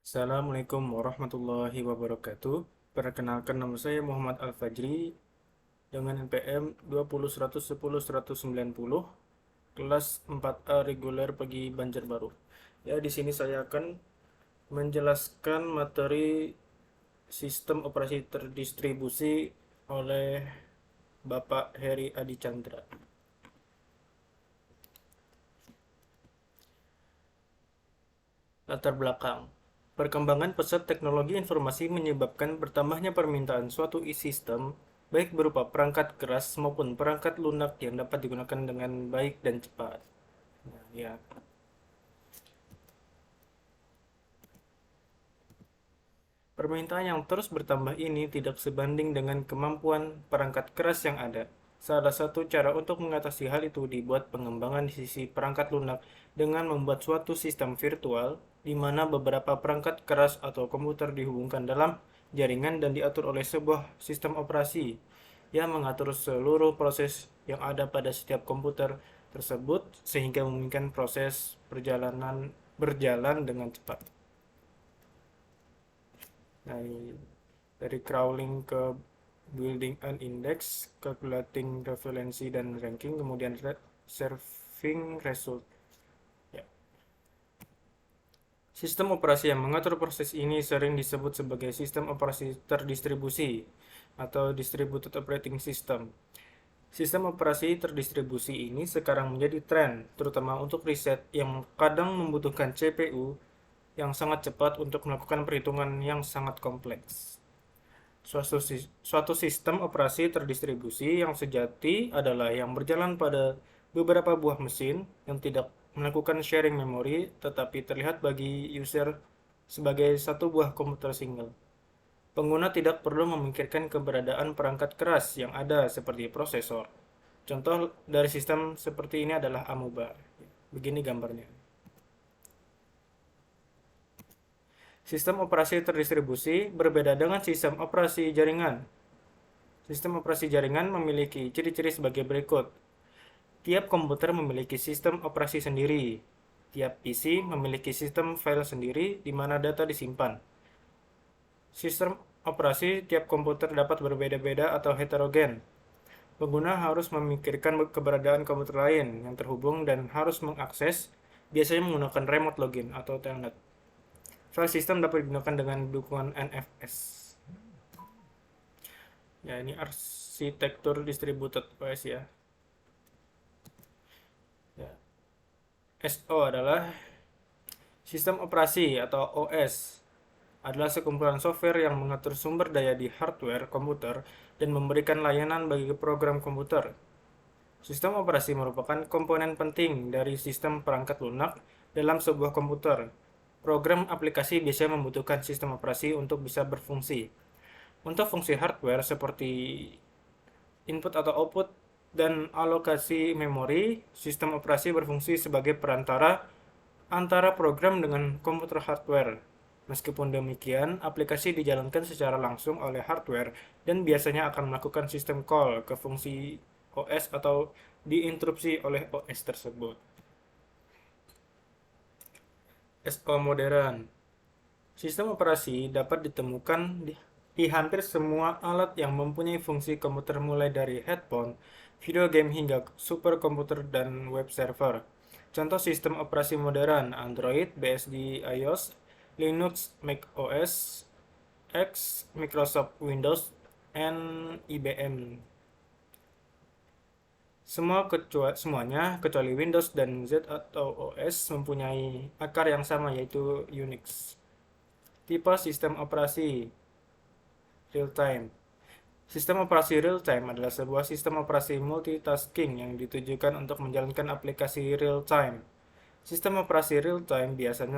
Assalamualaikum warahmatullahi wabarakatuh. Perkenalkan, nama saya Muhammad Al-Fajri dengan NPM 20110190, kelas 4A reguler pagi Banjarbaru. Ya, di sini saya akan menjelaskan materi sistem operasi terdistribusi oleh Bapak Heri Adi Chandra. Latar belakang. Perkembangan pesat teknologi informasi menyebabkan bertambahnya permintaan suatu sistem, baik berupa perangkat keras maupun perangkat lunak yang dapat digunakan dengan baik dan cepat. Nah, ya. Permintaan yang terus bertambah ini tidak sebanding dengan kemampuan perangkat keras yang ada. Salah satu cara untuk mengatasi hal itu dibuat pengembangan di sisi perangkat lunak dengan membuat suatu sistem virtual di mana beberapa perangkat keras atau komputer dihubungkan dalam jaringan dan diatur oleh sebuah sistem operasi yang mengatur seluruh proses yang ada pada setiap komputer tersebut sehingga memungkinkan proses berjalan dengan cepat. Dari crawling ke building an index, calculating referensi dan ranking, kemudian serving result. Ya. Sistem operasi yang mengatur proses ini sering disebut sebagai sistem operasi terdistribusi atau distributed operating system. Sistem operasi terdistribusi ini sekarang menjadi tren, terutama untuk riset yang kadang membutuhkan CPU yang sangat cepat untuk melakukan perhitungan yang sangat kompleks. Suatu sistem operasi terdistribusi yang sejati adalah yang berjalan pada beberapa buah mesin yang tidak melakukan sharing memori tetapi terlihat bagi user sebagai satu buah komputer single. Pengguna tidak perlu memikirkan keberadaan perangkat keras yang ada seperti prosesor. Contoh dari sistem seperti ini adalah Amoeba. Begini gambarnya. Sistem operasi terdistribusi berbeda dengan sistem operasi jaringan. Sistem operasi jaringan memiliki ciri-ciri sebagai berikut. Tiap komputer memiliki sistem operasi sendiri. Tiap PC memiliki sistem file sendiri di mana data disimpan. Sistem operasi tiap komputer dapat berbeda-beda atau heterogen. Pengguna harus memikirkan keberadaan komputer lain yang terhubung dan harus mengakses, biasanya menggunakan remote login atau telnet. File system dapat digunakan dengan dukungan NFS. Ya, ini arsitektur distributed OS ya. Ya. SO adalah sistem operasi atau OS adalah sekumpulan software yang mengatur sumber daya di hardware komputer dan memberikan layanan bagi program komputer. Sistem operasi merupakan komponen penting dari sistem perangkat lunak dalam sebuah komputer. Program aplikasi biasanya membutuhkan sistem operasi untuk bisa berfungsi. Untuk fungsi hardware seperti input atau output dan alokasi memori, sistem operasi berfungsi sebagai perantara antara program dengan komputer hardware. Meskipun demikian, aplikasi dijalankan secara langsung oleh hardware dan biasanya akan melakukan sistem call ke fungsi OS atau diinterupsi oleh OS tersebut. SO modern. Sistem operasi dapat ditemukan di hampir semua alat yang mempunyai fungsi komputer mulai dari handphone, video game hingga superkomputer dan web server. Contoh sistem operasi modern: Android, BSD, iOS, Linux, Mac OS X, Microsoft Windows, and IBM. Semuanya kecuali Windows dan Z atau OS mempunyai akar yang sama yaitu Unix. Tipe sistem operasi real time. Sistem operasi real time adalah sebuah sistem operasi multitasking yang ditujukan untuk menjalankan aplikasi real time. Sistem operasi real time biasanya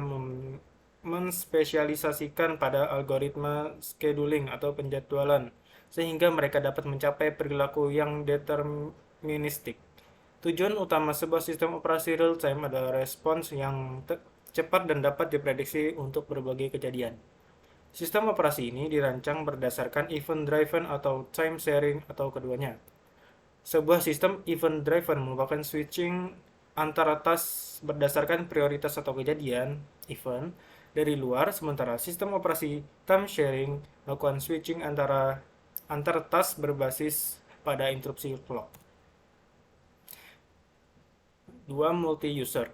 menspesialisasikan pada algoritma scheduling atau penjadwalan sehingga mereka dapat mencapai perilaku yang deterministik. Tujuan utama sebuah sistem operasi real time adalah respons yang cepat dan dapat diprediksi untuk berbagai kejadian. Sistem operasi ini dirancang berdasarkan event driven atau time sharing atau keduanya. Sebuah sistem event driven merupakan switching antara task berdasarkan prioritas atau kejadian event dari luar, sementara sistem operasi time sharing melakukan switching antar task berbasis pada interupsi clock. 2. Multi-user.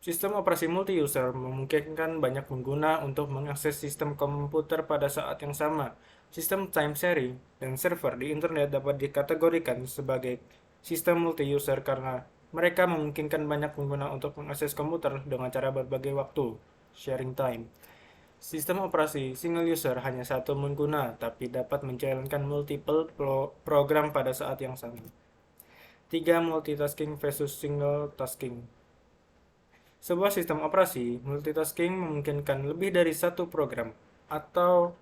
Sistem operasi multi-user memungkinkan banyak pengguna untuk mengakses sistem komputer pada saat yang sama. Sistem time sharing dan server di internet dapat dikategorikan sebagai sistem multi-user karena mereka memungkinkan banyak pengguna untuk mengakses komputer dengan cara berbagai waktu, sharing time. Sistem operasi single user hanya satu pengguna, tapi dapat menjalankan multiple program pada saat yang sama. 3. Multitasking versus single tasking. Sebuah sistem operasi multitasking memungkinkan lebih dari satu program atau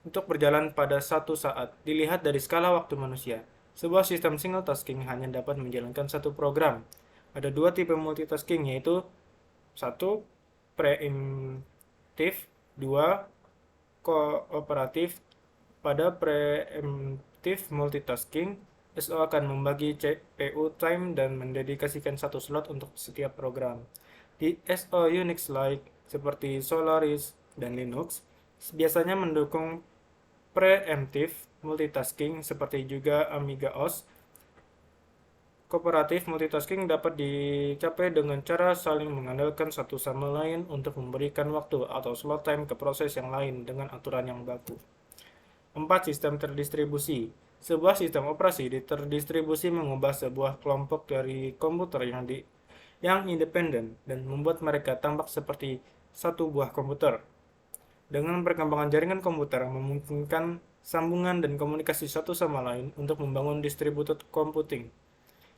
untuk berjalan pada satu saat, dilihat dari skala waktu manusia. Sebuah sistem single tasking hanya dapat menjalankan satu program. Ada dua tipe multitasking, yaitu 1. Preemptif, 2. Kooperatif. Pada preemptif multitasking, SO akan membagi CPU time dan mendedikasikan satu slot untuk setiap program. Di SO Unix-like seperti Solaris dan Linux, biasanya mendukung preemptif multitasking seperti juga Amiga OS. Kooperatif multitasking dapat dicapai dengan cara saling mengandalkan satu sama lain untuk memberikan waktu atau slot time ke proses yang lain dengan aturan yang baku. 4. Sistem terdistribusi. Sebuah sistem operasi terdistribusi mengubah sebuah kelompok dari komputer yang independen dan membuat mereka tampak seperti satu buah komputer. Dengan perkembangan jaringan komputer memungkinkan sambungan dan komunikasi satu sama lain untuk membangun distributed computing.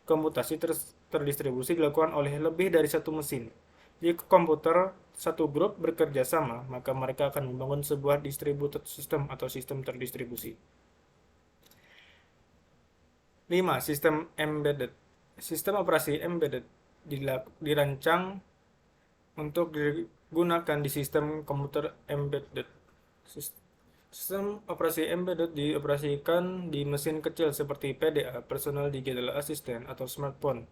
Komputasi terdistribusi dilakukan oleh lebih dari satu mesin. Jika komputer satu grup bekerja sama, maka mereka akan membangun sebuah distributed system atau sistem terdistribusi. 5. Sistem embedded. Sistem operasi embedded dirancang untuk digunakan di sistem komputer embedded. Sistem operasi embedded dioperasikan di mesin kecil seperti PDA, Personal Digital Assistant, atau smartphone.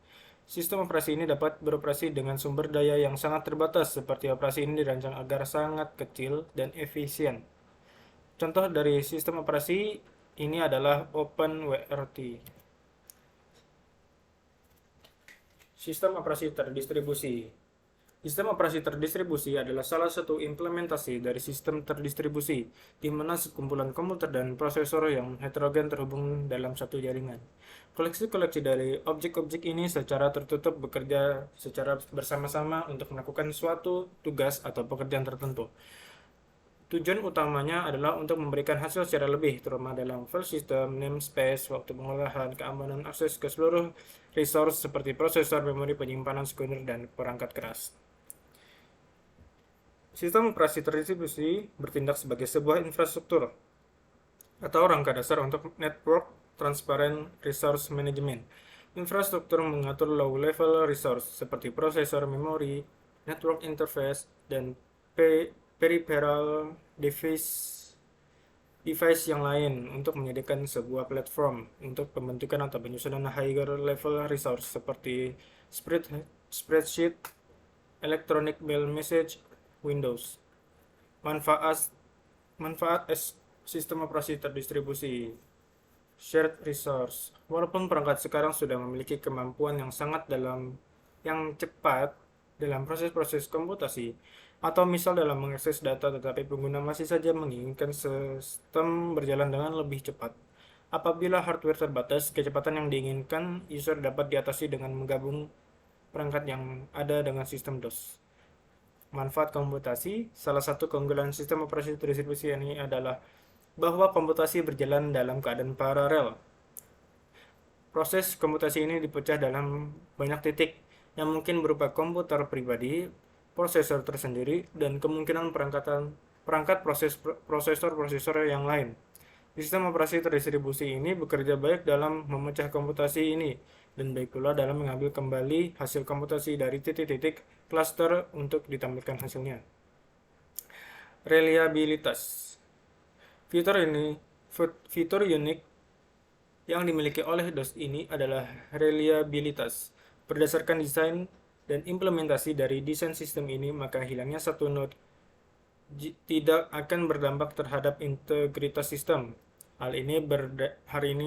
Sistem operasi ini dapat beroperasi dengan sumber daya yang sangat terbatas, seperti operasi ini dirancang agar sangat kecil dan efisien. Contoh dari sistem operasi ini adalah OpenWRT. Sistem operasi terdistribusi. Sistem operasi terdistribusi adalah salah satu implementasi dari sistem terdistribusi, di mana sekumpulan komputer dan prosesor yang heterogen terhubung dalam satu jaringan. Koleksi-koleksi dari objek-objek ini secara tertutup bekerja secara bersama-sama untuk melakukan suatu tugas atau pekerjaan tertentu. Tujuan utamanya adalah untuk memberikan hasil secara lebih, terutama dalam file system, namespace, waktu pengolahan, keamanan akses ke seluruh resource seperti prosesor, memori penyimpanan sekunder, dan perangkat keras. Sistem operasi terdistribusi bertindak sebagai sebuah infrastruktur atau rangka dasar untuk network transparent resource management. Infrastruktur mengatur low-level resource seperti prosesor, memori, network interface, dan peripheral device yang lain untuk menyediakan sebuah platform untuk pembentukan atau penyusunan higher level resource seperti spreadsheet, electronic mail message, Windows. Manfaat sistem operasi terdistribusi. Shared resource. Walaupun perangkat sekarang sudah memiliki kemampuan yang cepat dalam proses-proses komputasi, atau misal dalam mengakses data, tetapi pengguna masih saja menginginkan sistem berjalan dengan lebih cepat. Apabila hardware terbatas, kecepatan yang diinginkan user dapat diatasi dengan menggabung perangkat yang ada dengan sistem DOS. Manfaat komputasi. Salah satu keunggulan sistem operasi terdistribusi ini adalah bahwa komputasi berjalan dalam keadaan paralel. Proses komputasi ini dipecah dalam banyak titik yang mungkin berupa komputer pribadi, prosesor tersendiri, dan kemungkinan perangkat prosesor yang lain. Sistem operasi terdistribusi ini bekerja baik dalam memecah komputasi ini dan baik pula dalam mengambil kembali hasil komputasi dari titik-titik cluster untuk ditampilkan hasilnya. Reliabilitas. Fitur unik yang dimiliki oleh DOS ini adalah reliabilitas. Berdasarkan desain dan implementasi dari desain sistem ini, maka hilangnya satu node tidak akan berdampak terhadap integritas sistem. Hari ini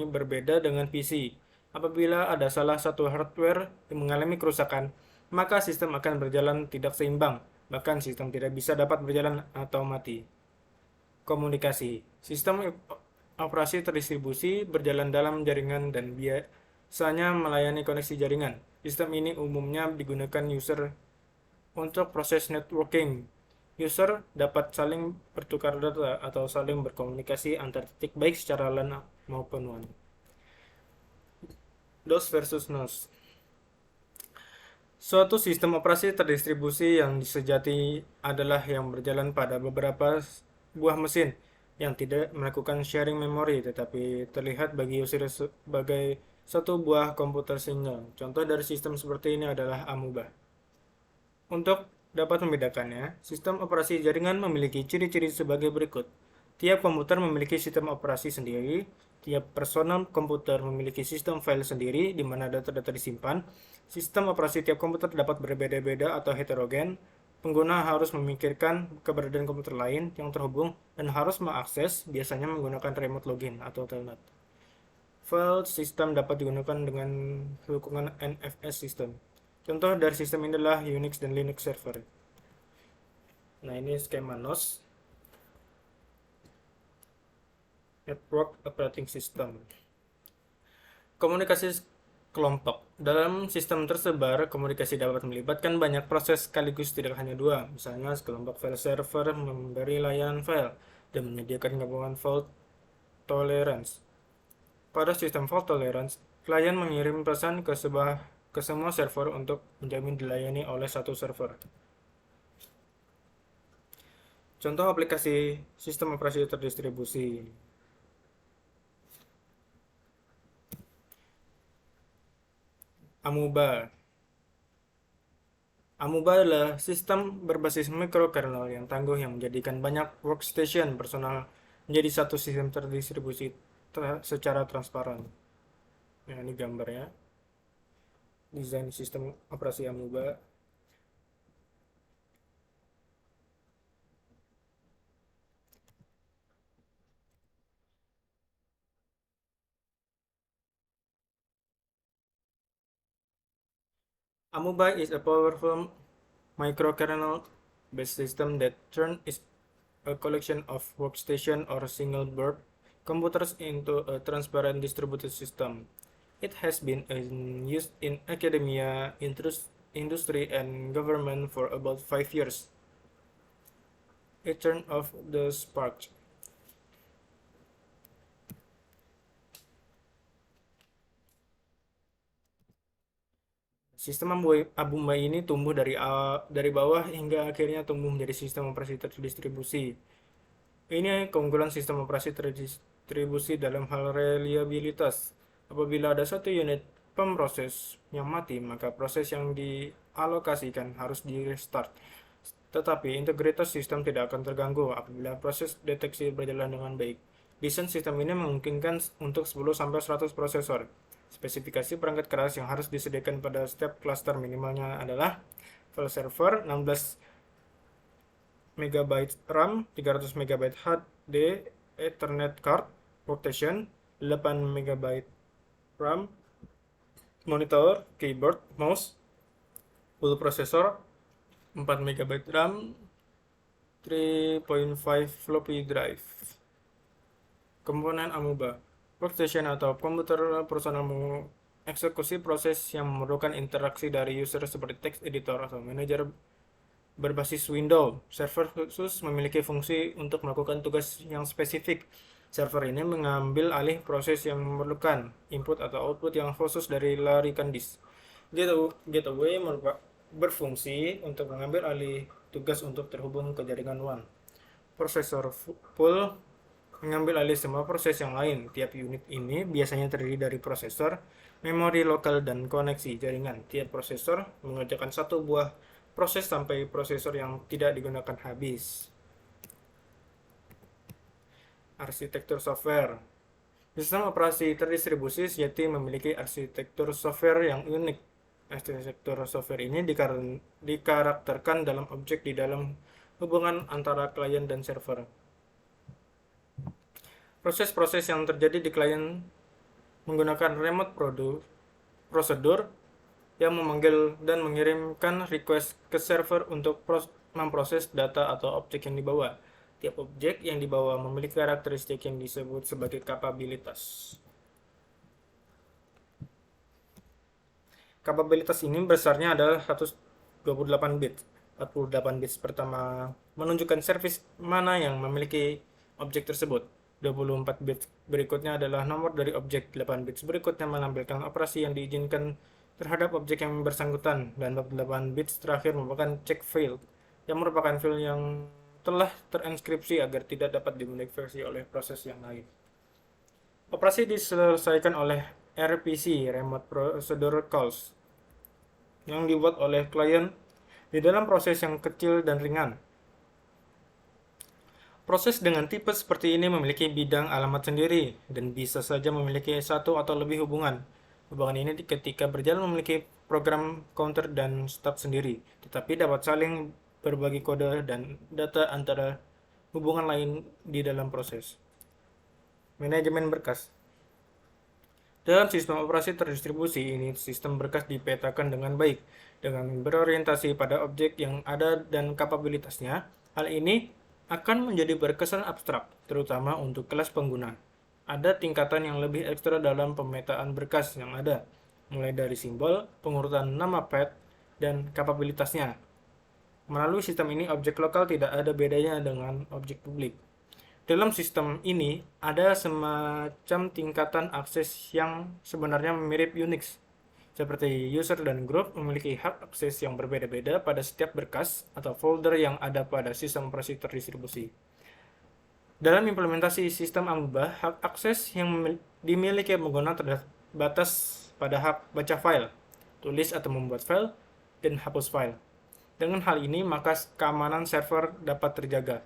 berbeda dengan PC. Apabila ada salah satu hardware yang mengalami kerusakan, maka sistem akan berjalan tidak seimbang, bahkan sistem tidak bisa dapat berjalan atau mati. Komunikasi. Sistem operasi terdistribusi berjalan dalam jaringan dan biasanya melayani koneksi jaringan. Sistem ini umumnya digunakan user untuk proses networking. User dapat saling bertukar data atau saling berkomunikasi antar titik baik secara LAN maupun WAN. DOS versus NOS. Suatu sistem operasi terdistribusi yang sejati adalah yang berjalan pada beberapa buah mesin yang tidak melakukan sharing memori tetapi terlihat bagi user sebagai satu buah komputer single. Contoh dari sistem seperti ini adalah Amoeba. Untuk dapat membedakannya, sistem operasi jaringan memiliki ciri-ciri sebagai berikut. Tiap komputer memiliki sistem operasi sendiri, tiap personal komputer memiliki sistem file sendiri di mana data-data disimpan. Sistem operasi tiap komputer dapat berbeda-beda atau heterogen. Pengguna harus memikirkan keberadaan komputer lain yang terhubung dan harus mengakses, biasanya menggunakan remote login atau telnet. File system dapat digunakan dengan dukungan NFS system. Contoh dari sistem ini adalah Unix dan Linux server. Nah, ini skema NOS, Network Operating System. Komunikasi kelompok. Dalam sistem tersebar, komunikasi dapat melibatkan banyak proses sekaligus, tidak hanya dua. Misalnya, sekelompok file server memberi layanan file dan menyediakan gabungan fault tolerance. Pada sistem fault tolerance, klien mengirim pesan ke semua server untuk menjamin dilayani oleh satu server. Contoh aplikasi sistem operasi terdistribusi. Amoeba. Amoeba adalah sistem berbasis microkernel yang tangguh yang menjadikan banyak workstation personal menjadi satu sistem terdistribusi secara transparan. Nah, ini gambarnya. Desain sistem operasi Amoeba. Amoeba is a powerful microkernel-based system that turns a collection of workstation or single-board computers into a transparent distributed system. It has been used in academia, industry, and government for about 5 years. A turn of the spark. Sistem Amoeba ini tumbuh dari bawah hingga akhirnya tumbuh menjadi sistem operasi terdistribusi. Ini keunggulan sistem operasi terdistribusi dalam hal reliabilitas. Apabila ada satu unit pemroses yang mati, maka proses yang dialokasikan harus di-restart. Tetapi integritas sistem tidak akan terganggu apabila proses deteksi berjalan dengan baik. Desain sistem ini memungkinkan untuk 10-100 prosesor. Spesifikasi perangkat keras yang harus disediakan pada setiap klaster minimalnya adalah file server 16 MB RAM, 300 MB HD, Ethernet card, workstation, 8 MB RAM, monitor, keyboard, mouse, full processor, 4 MB RAM, 3.5 floppy drive. Komponen Amoeba. Workstation atau komputer personal mengeksekusi proses yang memerlukan interaksi dari user seperti text editor atau manager berbasis Windows. Server khusus memiliki fungsi untuk melakukan tugas yang spesifik. Server ini mengambil alih proses yang memerlukan input atau output yang khusus dari larikan disk. Gateway berfungsi untuk mengambil alih tugas untuk terhubung ke jaringan WAN. Prosesor pool mengambil alih semua proses yang lain. Tiap unit ini biasanya terdiri dari prosesor, memori lokal, dan koneksi jaringan. Tiap prosesor mengerjakan satu buah proses sampai prosesor yang tidak digunakan habis. Arsitektur software. Sistem operasi terdistribusi sejati memiliki arsitektur software yang unik. Arsitektur software ini dikarakterkan dalam objek di dalam hubungan antara klien dan server. Proses-proses yang terjadi di klien menggunakan remote prosedur yang memanggil dan mengirimkan request ke server untuk memproses data atau objek yang dibawa. Tiap objek yang dibawa memiliki karakteristik yang disebut sebagai kapabilitas. Kapabilitas ini besarnya adalah 128 bit. 48 bits pertama menunjukkan service mana yang memiliki objek tersebut. 24 bits berikutnya adalah nomor dari objek. 8 bits berikutnya menampilkan operasi yang diizinkan terhadap objek yang bersangkutan. Dan 48 bits terakhir merupakan check field, yang merupakan field yang telah terinskripsi agar tidak dapat dimodifikasi oleh proses yang lain. Operasi diselesaikan oleh RPC, Remote Procedure Calls, yang dibuat oleh klien di dalam proses yang kecil dan ringan. Proses dengan tipe seperti ini memiliki bidang alamat sendiri dan bisa saja memiliki satu atau lebih hubungan. Hubungan ini ketika berjalan memiliki program counter dan stop sendiri, tetapi dapat saling berbagi kode dan data antara hubungan lain di dalam proses. Manajemen berkas. Dalam sistem operasi terdistribusi ini, sistem berkas dipetakan dengan baik, dengan berorientasi pada objek yang ada dan kapabilitasnya. Hal ini akan menjadi berkesan abstrak, terutama untuk kelas pengguna. Ada tingkatan yang lebih ekstra dalam pemetaan berkas yang ada, mulai dari simbol, pengurutan nama path, dan kapabilitasnya. Melalui sistem ini, objek lokal tidak ada bedanya dengan objek publik. Dalam sistem ini, ada semacam tingkatan akses yang sebenarnya mirip Unix, seperti user dan group memiliki hak akses yang berbeda-beda pada setiap berkas atau folder yang ada pada sistem operasi terdistribusi. Dalam implementasi sistem Amoeba, hak akses yang dimiliki pengguna terbatas pada hak baca file, tulis atau membuat file, dan hapus file. Dengan hal ini, maka keamanan server dapat terjaga.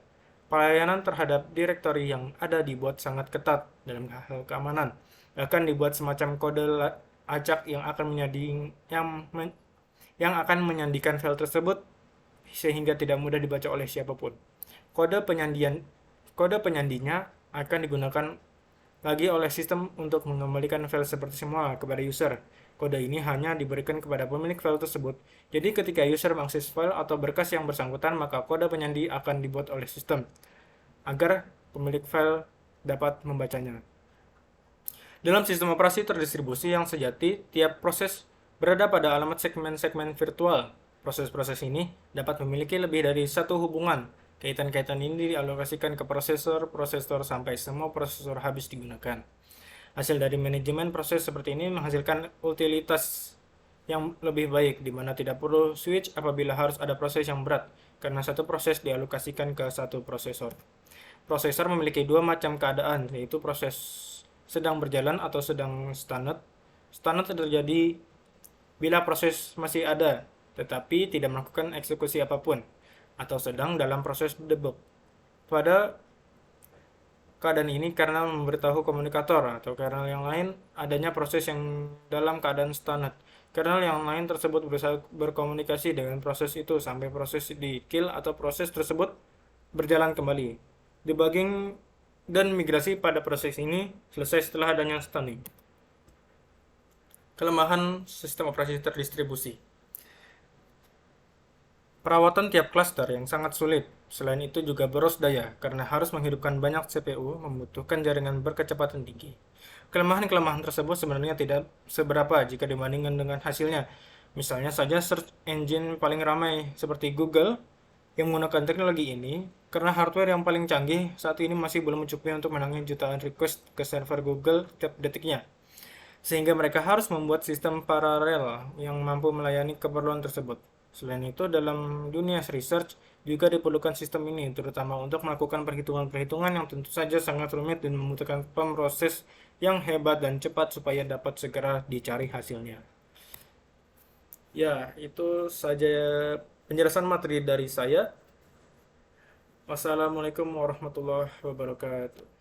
Pelayanan terhadap direktori yang ada dibuat sangat ketat dalam hal keamanan. Bahkan dibuat semacam kode acak yang akan menyandikan file tersebut sehingga tidak mudah dibaca oleh siapapun. Kode penyandinya akan digunakan lagi oleh sistem untuk mengembalikan file seperti semula kepada user. Kode ini hanya diberikan kepada pemilik file tersebut. Jadi ketika user mengakses file atau berkas yang bersangkutan, maka kode penyandi akan dibuat oleh sistem agar pemilik file dapat membacanya. Dalam sistem operasi terdistribusi yang sejati, tiap proses berada pada alamat segmen-segmen virtual. Proses-proses ini dapat memiliki lebih dari satu hubungan. Kaitan-kaitan ini dialokasikan ke prosesor sampai semua prosesor habis digunakan. Hasil dari manajemen proses seperti ini menghasilkan utilitas yang lebih baik, di mana tidak perlu switch apabila harus ada proses yang berat, karena satu proses dialokasikan ke satu prosesor. Prosesor memiliki dua macam keadaan, yaitu proses sedang berjalan atau sedang standard. Standard terjadi bila proses masih ada, tetapi tidak melakukan eksekusi apapun, atau sedang dalam proses debug. Pada keadaan ini karena memberitahu komunikator atau kernel yang lain adanya proses yang dalam keadaan standar. Kernel yang lain tersebut berusaha berkomunikasi dengan proses itu sampai proses di kill atau proses tersebut berjalan kembali. Debugging dan migrasi pada proses ini selesai setelah adanya stunning. Kelemahan sistem operasi terdistribusi. Perawatan tiap cluster yang sangat sulit. Selain itu juga boros daya, karena harus menghidupkan banyak CPU, membutuhkan jaringan berkecepatan tinggi. Kelemahan-kelemahan tersebut sebenarnya tidak seberapa jika dibandingkan dengan hasilnya. Misalnya saja search engine paling ramai seperti Google yang menggunakan teknologi ini, karena hardware yang paling canggih saat ini masih belum mencukupi untuk menangani jutaan request ke server Google setiap detiknya. Sehingga mereka harus membuat sistem paralel yang mampu melayani keperluan tersebut. Selain itu, dalam dunia research juga diperlukan sistem ini, terutama untuk melakukan perhitungan-perhitungan yang tentu saja sangat rumit dan membutuhkan pemroses yang hebat dan cepat supaya dapat segera dicari hasilnya. Ya, itu saja penjelasan materi dari saya. Wassalamualaikum warahmatullahi wabarakatuh.